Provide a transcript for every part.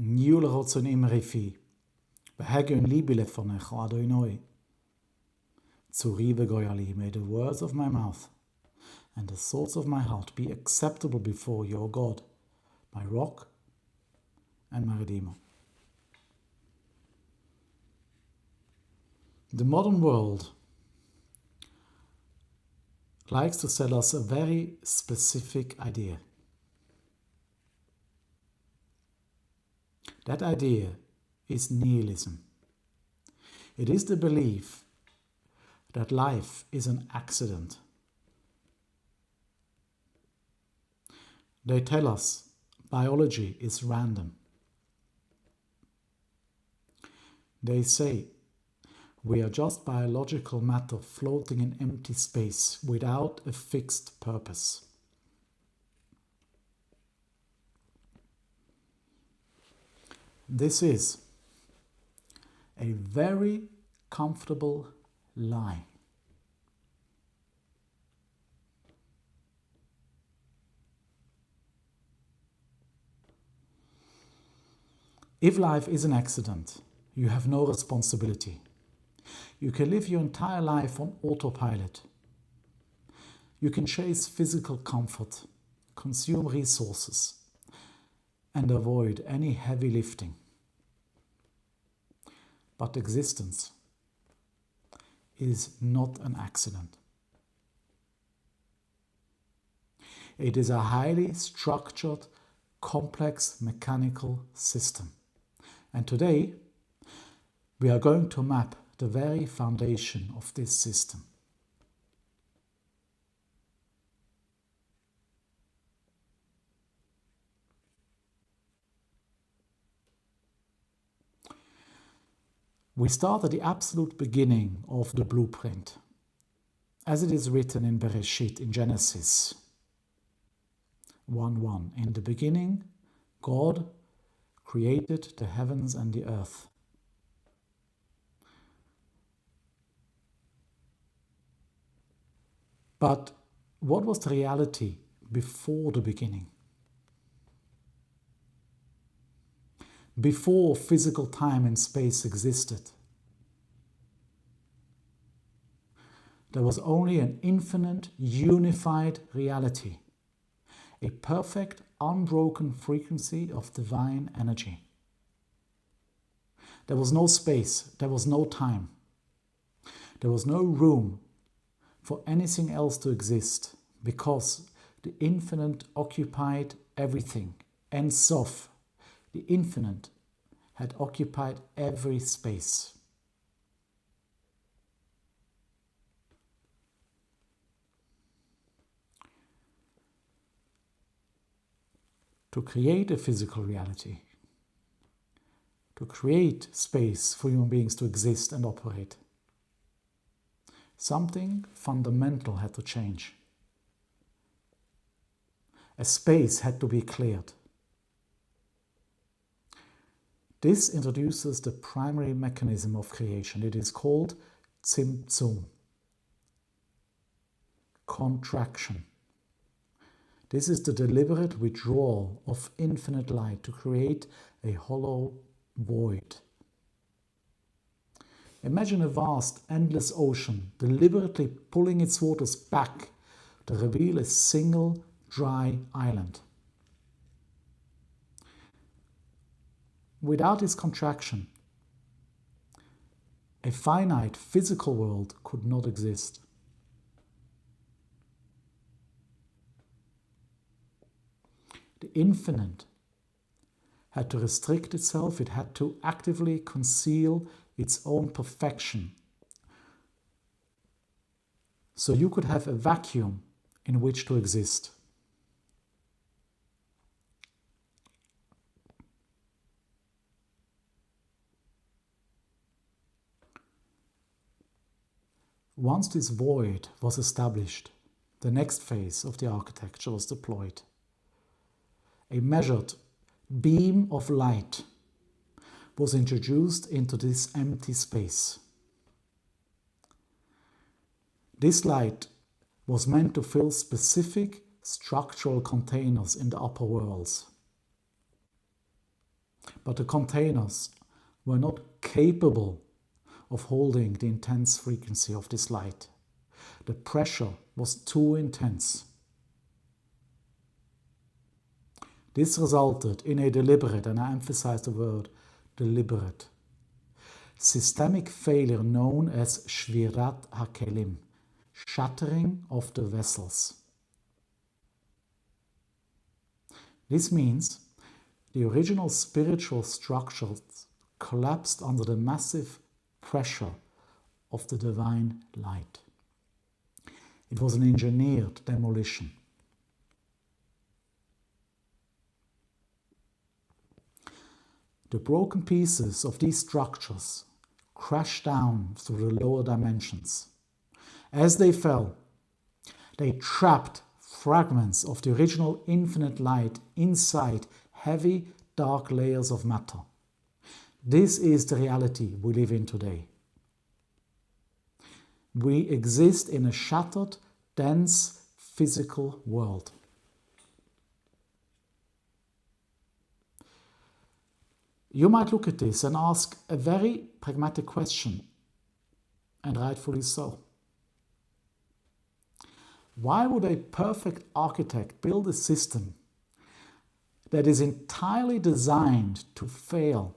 Niulerotson imrifi, behagun libile fonech adoinoi. Tsurive goyali, may the words of my mouth and the thoughts of my heart be acceptable before your God, my rock and my redeemer. The modern world likes to sell us a very specific idea. That idea is nihilism. It is the belief that life is an accident. They tell us biology is random. They say we are just biological matter floating in empty space without a fixed purpose. This is a very comfortable lie. If life is an accident, you have no responsibility. You can live your entire life on autopilot. You can chase physical comfort, consume resources, and avoid any heavy lifting. But existence is not an accident. It is a highly structured, complex mechanical system. And today, we are going to map the very foundation of this system. We start at the absolute beginning of the blueprint, as it is written in Bereshit, in Genesis 1:1. In the beginning, God created the heavens and the earth. But what was the reality before the beginning? Before physical time and space existed, there was only an infinite, unified reality, a perfect, unbroken frequency of divine energy. There was no space, there was no time, there was no room for anything else to exist, because the infinite occupied everything. Ein Sof, the infinite, had occupied every space. To create a physical reality, to create space for human beings to exist and operate, something fundamental had to change. A space had to be cleared. This introduces the primary mechanism of creation. It is called Tzimtzum, contraction. This is the deliberate withdrawal of infinite light to create a hollow void. Imagine a vast, endless ocean deliberately pulling its waters back to reveal a single dry island. Without this contraction, a finite physical world could not exist. The infinite had to restrict itself, it had to actively conceal its own perfection. So you could have a vacuum in which to exist. Once this void was established, the next phase of the architecture was deployed. A measured beam of light was introduced into this empty space. This light was meant to fill specific structural containers in the upper worlds. But the containers were not capable of holding the intense frequency of this light. The pressure was too intense. This resulted in a deliberate, and I emphasize the word deliberate, systemic failure known as Shvirat HaKelim, shattering of the vessels. This means the original spiritual structures collapsed under the massive pressure of the divine light. It was an engineered demolition. The broken pieces of these structures crashed down through the lower dimensions. As they fell, they trapped fragments of the original infinite light inside heavy, dark layers of matter. This is the reality we live in today. We exist in a shattered, dense, physical world. You might look at this and ask a very pragmatic question, and rightfully so. Why would a perfect architect build a system that is entirely designed to fail?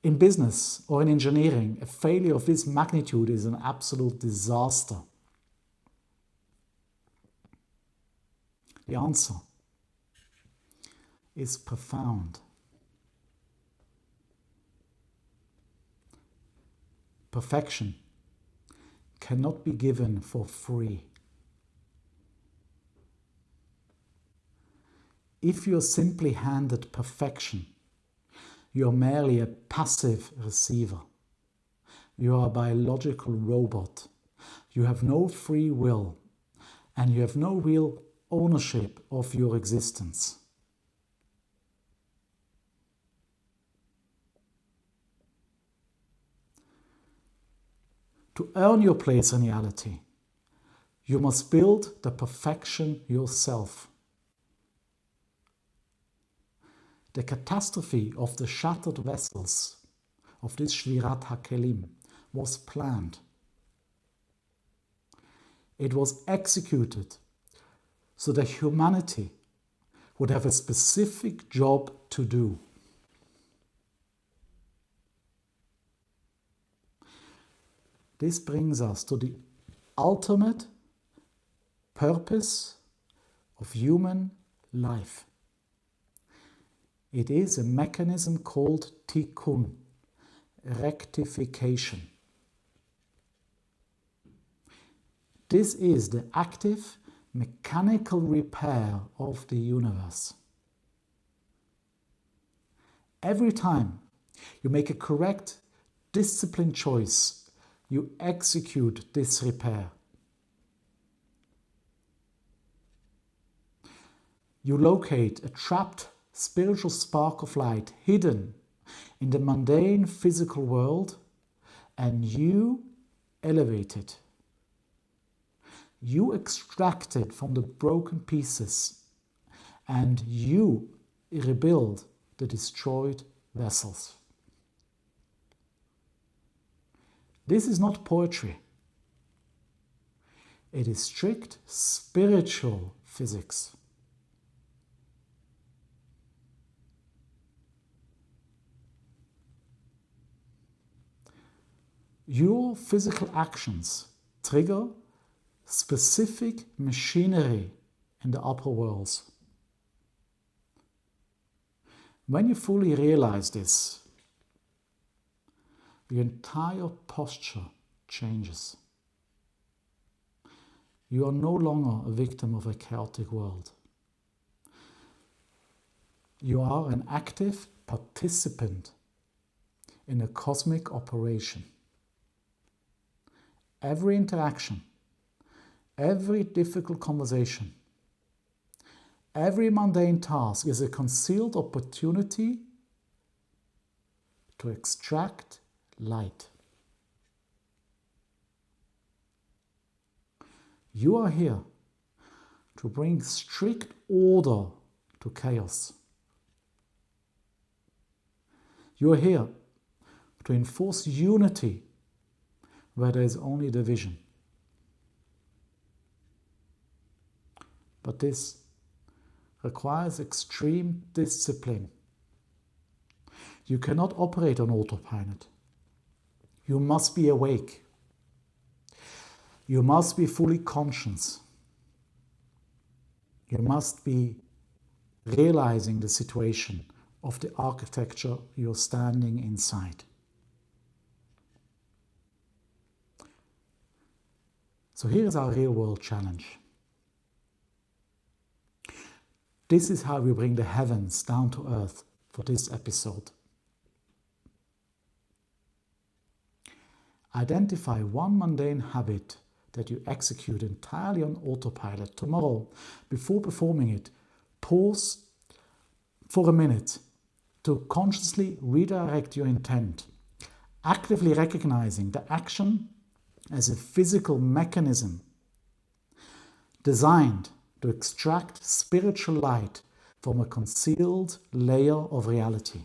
In business or in engineering, a failure of this magnitude is an absolute disaster. The answer is profound. Perfection cannot be given for free. If you're simply handed perfection, you're merely a passive receiver. You are a biological robot. You have no free will, and you have no real ownership of your existence. To earn your place in reality, you must build the perfection yourself. The catastrophe of the shattered vessels of this Shvirat HaKelim was planned. It was executed so that humanity would have a specific job to do. This brings us to the ultimate purpose of human life. It is a mechanism called tikkun, rectification. This is the active mechanical repair of the universe. Every time you make a correct, disciplined choice, you execute this repair. You locate a trapped spiritual spark of light hidden in the mundane physical world, and you elevate it. You extract it from the broken pieces, and you rebuild the destroyed vessels. This is not poetry. It is strict spiritual physics. Your physical actions trigger specific machinery in the upper worlds. When you fully realize this, your entire posture changes. You are no longer a victim of a chaotic world. You are an active participant in a cosmic operation. Every interaction, every difficult conversation, every mundane task is a concealed opportunity to extract light. You are here to bring strict order to chaos. You are here to enforce unity where there is only division. But this requires extreme discipline. You cannot operate on autopilot. You must be awake. You must be fully conscious. You must be realizing the situation of the architecture you're standing inside. So here is our real-world challenge. This is how we bring the heavens down to earth for this episode. Identify one mundane habit that you execute entirely on autopilot tomorrow. Before performing it, pause for a minute to consciously redirect your intent, actively recognizing the action as a physical mechanism designed to extract spiritual light from a concealed layer of reality.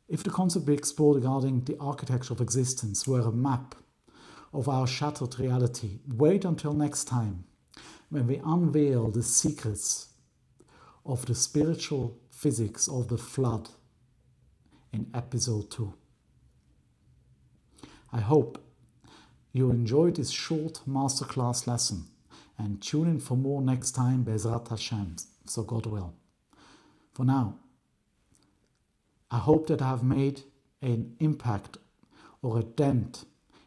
If the concept we explored regarding the architecture of existence were a map of our shattered reality, wait until next time when we unveil the secrets of the spiritual physics of the flood in episode 2. I hope you enjoyed this short masterclass lesson and tune in for more next time, Bezrat Hashem, so God will. For now, I hope that I have made an impact or a dent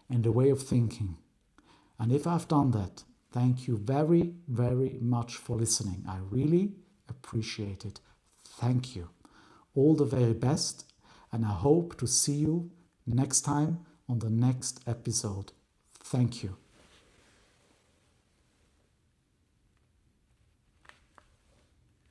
in the way of thinking. And if I've done that, thank you very, very much for listening. I really appreciate it. Thank you. All the very best, and I hope to see you next time on the next episode. Thank you.